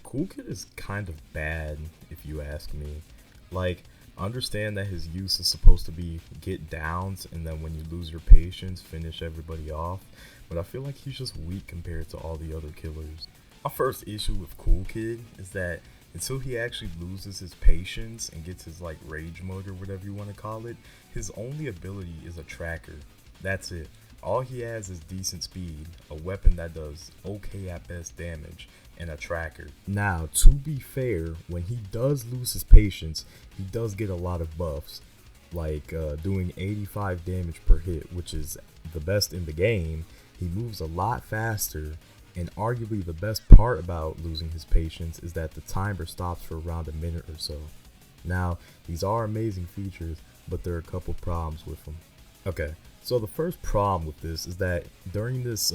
Coolkid is kind of bad, if you ask me. Like, understand that his use is supposed to be get downs, and then when you lose your patience, finish everybody off. But I feel like he's just weak compared to all the other killers. My first issue with Coolkid is that until he actually loses his patience and gets his like rage mode or whatever you want to call it, his only ability is a tracker. That's it. All he has is decent speed, a weapon that does okay at best damage, and a tracker. Now, to be fair, when he does lose his patience, he does get a lot of buffs, like doing 85 damage per hit, which is the best in the game. He moves a lot faster, and arguably the best part about losing his patience is that the timer stops for around a minute or so. Now, these are amazing features, but there are a couple problems with them. Okay, so the first problem with this is that during this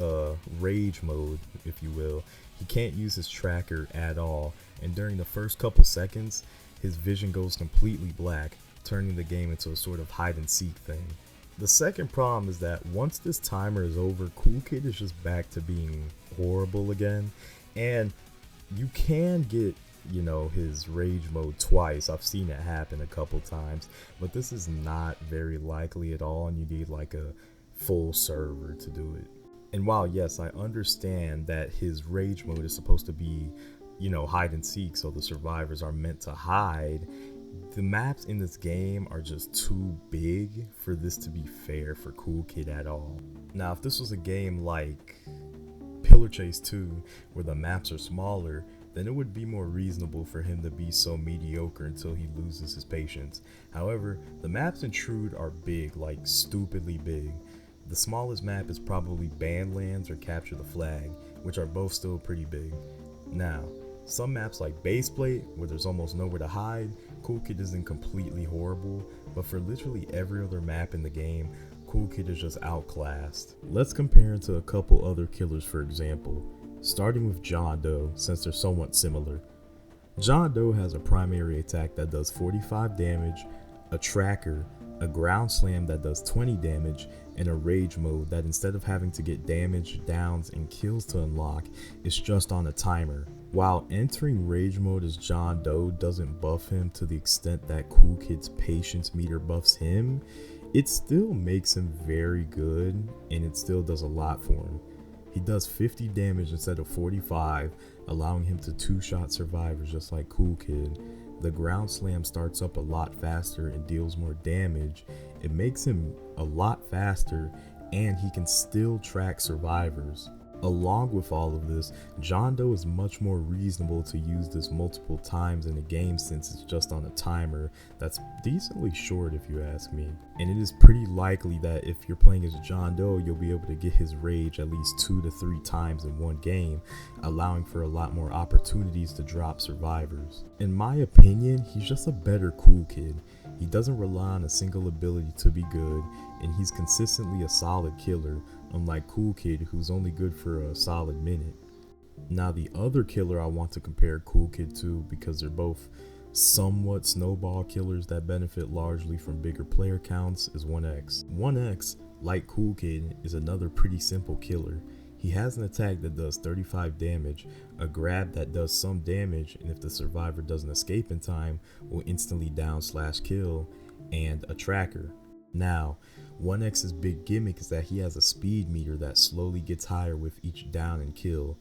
rage mode, if you will, he can't use his tracker at all, and during the first couple seconds, his vision goes completely black, turning the game into a sort of hide and seek thing. The second problem is that once this timer is over, Coolkid is just back to being horrible again, and you can get, you know, his rage mode twice. I've seen it happen a couple times, but this is not very likely at all, and you need like a full server to do it. And while yes, I understand that his rage mode is supposed to be, you know, hide and seek, so the survivors are meant to hide, the maps in this game are just too big for this to be fair for Coolkid at all. Now, if this was a game like Pillar Chase 2, where the maps are smaller, then it would be more reasonable for him to be so mediocre until he loses his patience. However, the maps in Trude are big, like stupidly big. The smallest map is probably Bandlands or Capture the Flag, which are both still pretty big. Now, some maps like Baseplate, where there's almost nowhere to hide, Coolkid isn't completely horrible, but for literally every other map in the game, Coolkid is just outclassed. Let's compare it to a couple other killers, for example, starting with John Doe, since they're somewhat similar. John Doe has a primary attack that does 45 damage, a tracker, a ground slam that does 20 damage, and a rage mode that instead of having to get damage, downs, and kills to unlock, is just on a timer. While entering rage mode as John Doe doesn't buff him to the extent that Coolkid's patience meter buffs him, it still makes him very good, and it still does a lot for him. He does 50 damage instead of 45, allowing him to two-shot survivors just like Coolkid. The ground slam starts up a lot faster and deals more damage. It makes him a lot faster, and he can still track survivors. Along with all of this, John Doe is much more reasonable to use this multiple times in a game since it's just on a timer that's decently short if you ask me. And it is pretty likely that if you're playing as John Doe, you'll be able to get his rage at least 2 to 3 times in one game, allowing for a lot more opportunities to drop survivors. In my opinion, he's just a better Coolkid. He doesn't rely on a single ability to be good, and he's consistently a solid killer, unlike Coolkid, who's only good for a solid minute. Now, the other killer I want to compare Coolkid to, because they're both somewhat snowball killers that benefit largely from bigger player counts, is 1X. 1X, like Coolkid, is another pretty simple killer. He has an attack that does 35 damage, a grab that does some damage, and if the survivor doesn't escape in time, will instantly down/kill, and a tracker. Now, 1X's big gimmick is that he has a speed meter that slowly gets higher with each down and kill.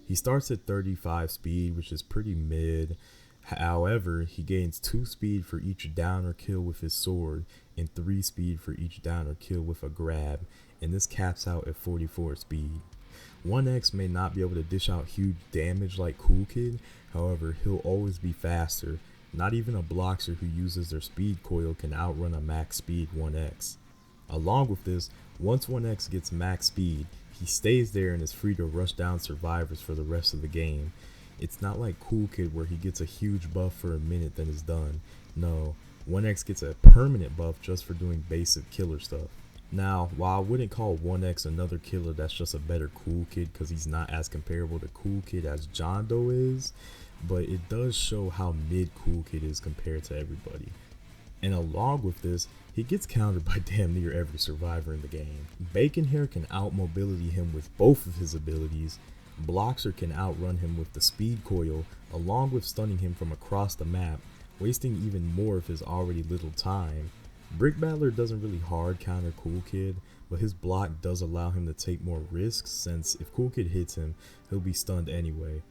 He starts at 35 speed, which is pretty mid. However, he gains 2 speed for each down or kill with his sword, and 3 speed for each down or kill with a grab, and this caps out at 44 speed. 1X may not be able to dish out huge damage like Coolkid, however, he'll always be faster. Not even a Bloxxer who uses their speed coil can outrun a max speed 1X. Along with this, once 1X gets max speed, he stays there and is free to rush down survivors for the rest of the game. It's not like Coolkid where he gets a huge buff for a minute then is done. No, 1X gets a permanent buff just for doing basic killer stuff. Now, while I wouldn't call 1X another killer that's just a better Coolkid because he's not as comparable to Coolkid as John Doe is, but it does show how mid Coolkid is compared to everybody. And along with this, he gets countered by damn near every survivor in the game. Bacon Hair can out-mobility him with both of his abilities, Bloxxer can outrun him with the speed coil, along with stunning him from across the map, wasting even more of his already little time. Brick Battler doesn't really hard counter Coolkid, but his block does allow him to take more risks, since if Coolkid hits him, he'll be stunned anyway.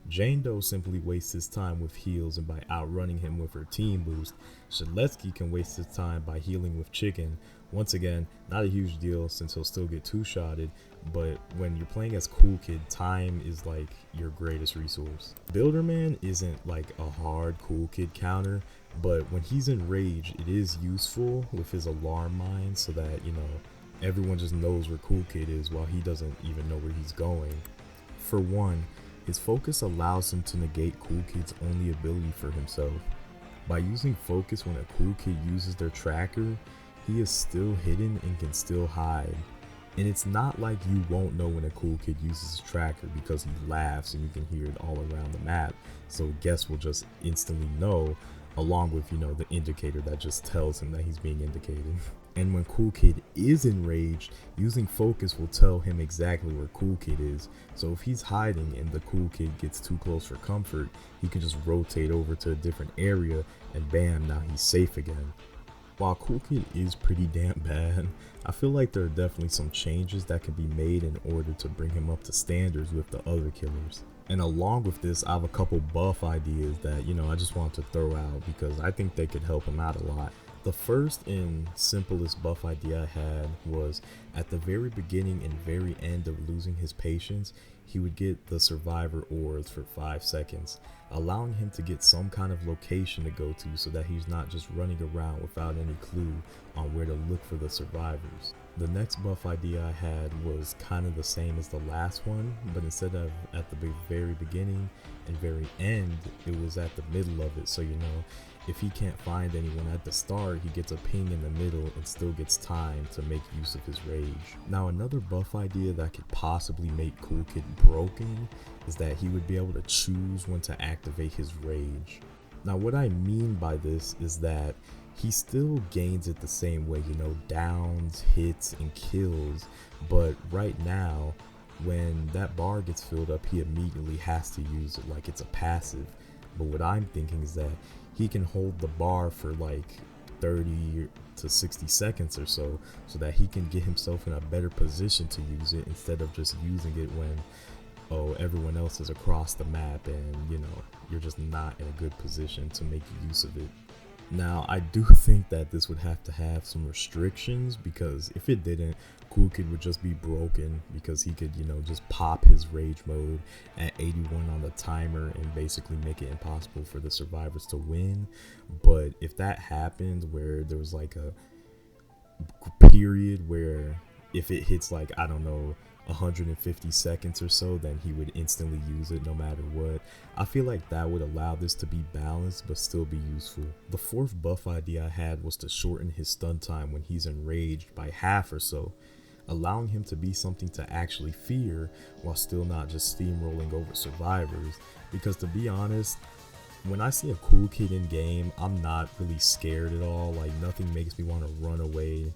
Jane Doe simply wastes his time with heals, and by outrunning him with her team boost. Shaletsky can waste his time by healing with chicken. Once again, not a huge deal since he'll still get two-shotted, but when you're playing as Coolkid, time is like your greatest resource. Builderman isn't like a hard Coolkid counter, but when he's enraged, it is useful with his alarm mine so that, you know, everyone just knows where Coolkid is while he doesn't even know where he's going. For one, his focus allows him to negate Coolkid's only ability for himself. By using focus when a Coolkid uses their tracker, he is still hidden and can still hide. And it's not like you won't know when a Coolkid uses his tracker because he laughs and you can hear it all around the map, so guests will just instantly know, along with, you know, the indicator that just tells him that he's being indicated. And when Coolkid is enraged, using focus will tell him exactly where Coolkid is, so if he's hiding and the Coolkid gets too close for comfort, he can just rotate over to a different area and bam, now he's safe again. While Coolkid is pretty damn bad, I feel like there are definitely some changes that can be made in order to bring him up to standards with the other killers. And along with this, I have a couple buff ideas that, you know, I just want to throw out because I think they could help him out a lot. The first and simplest buff idea I had was at the very beginning and very end of losing his patience, he would get the survivor ores for 5 seconds, allowing him to get some kind of location to go to so that he's not just running around without any clue on where to look for the survivors. The next buff idea I had was kind of the same as the last one, but instead of at the very beginning and very end, it was at the middle of it, so you know, if he can't find anyone at the start, he gets a ping in the middle and still gets time to make use of his rage. Now another buff idea that could possibly make Coolkid broken is that he would be able to choose when to activate his rage. Now what I mean by this is that he still gains it the same way, you know, downs, hits, and kills, but right now, when that bar gets filled up, he immediately has to use it like it's a passive. But what I'm thinking is that he can hold the bar for like 30 to 60 seconds or so that he can get himself in a better position to use it instead of just using it when, oh, everyone else is across the map and, you know, you're just not in a good position to make use of it. Now, I do think that this would have to have some restrictions, because if it didn't, Coolkid would just be broken because he could, you know, just pop his rage mode at 81 on the timer and basically make it impossible for the survivors to win. But if that happened where there was like a period where if it hits like, I don't know, 150 seconds or so, then he would instantly use it no matter what. I feel like that would allow this to be balanced but still be useful. The fourth buff idea I had was to shorten his stun time when he's enraged by half or so, allowing him to be something to actually fear while still not just steamrolling over survivors. Because to be honest, when I see a Coolkid in game, I'm not really scared at all. Like, nothing makes me want to run away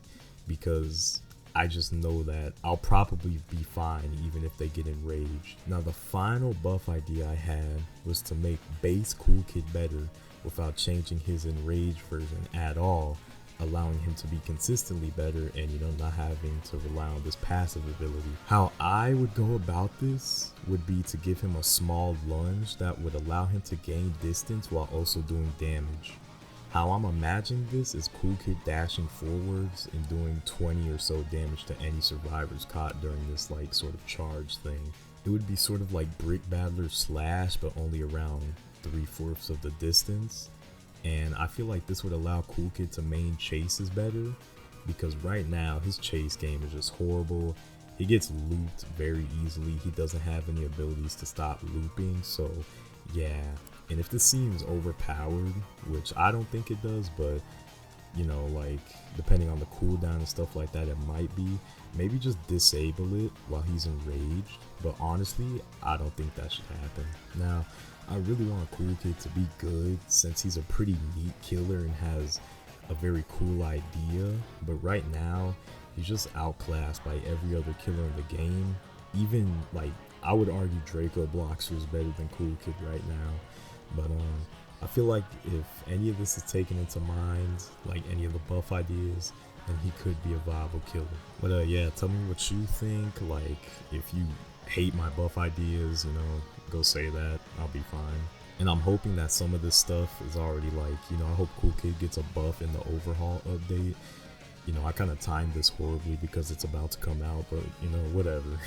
because I just know that I'll probably be fine even if they get enraged. Now the final buff idea I had was to make base Coolkid better without changing his enraged version at all, allowing him to be consistently better and, you know, not having to rely on this passive ability. How I would go about this would be to give him a small lunge that would allow him to gain distance while also doing damage. How I'm imagining this is Coolkid dashing forwards and doing 20 or so damage to any survivors caught during this like sort of charge thing. It would be sort of like Brick Battler slash, but only around 3/4 of the distance. And I feel like this would allow Coolkid to main chases better, because right now his chase game is just horrible. He gets looped very easily. He doesn't have any abilities to stop looping, so yeah. And if this seems overpowered, which I don't think it does, but you know, like depending on the cooldown and stuff like that, it might be, maybe just disable it while he's enraged. But honestly, I don't think that should happen. Now, I really want Coolkid to be good since he's a pretty neat killer and has a very cool idea, but right now he's just outclassed by every other killer in the game. Even like I would argue Drakobloxxer is better than Coolkid right now, but I feel like if any of this is taken into mind, like any of the buff ideas, then he could be a viable killer. But yeah, tell me what you think. Like, if you hate my buff ideas, you know, go say that. I'll be fine. And I'm hoping that some of this stuff is already like, you know, I hope Coolkid gets a buff in the overhaul update. You know, I kind of timed this horribly because it's about to come out, but you know, whatever.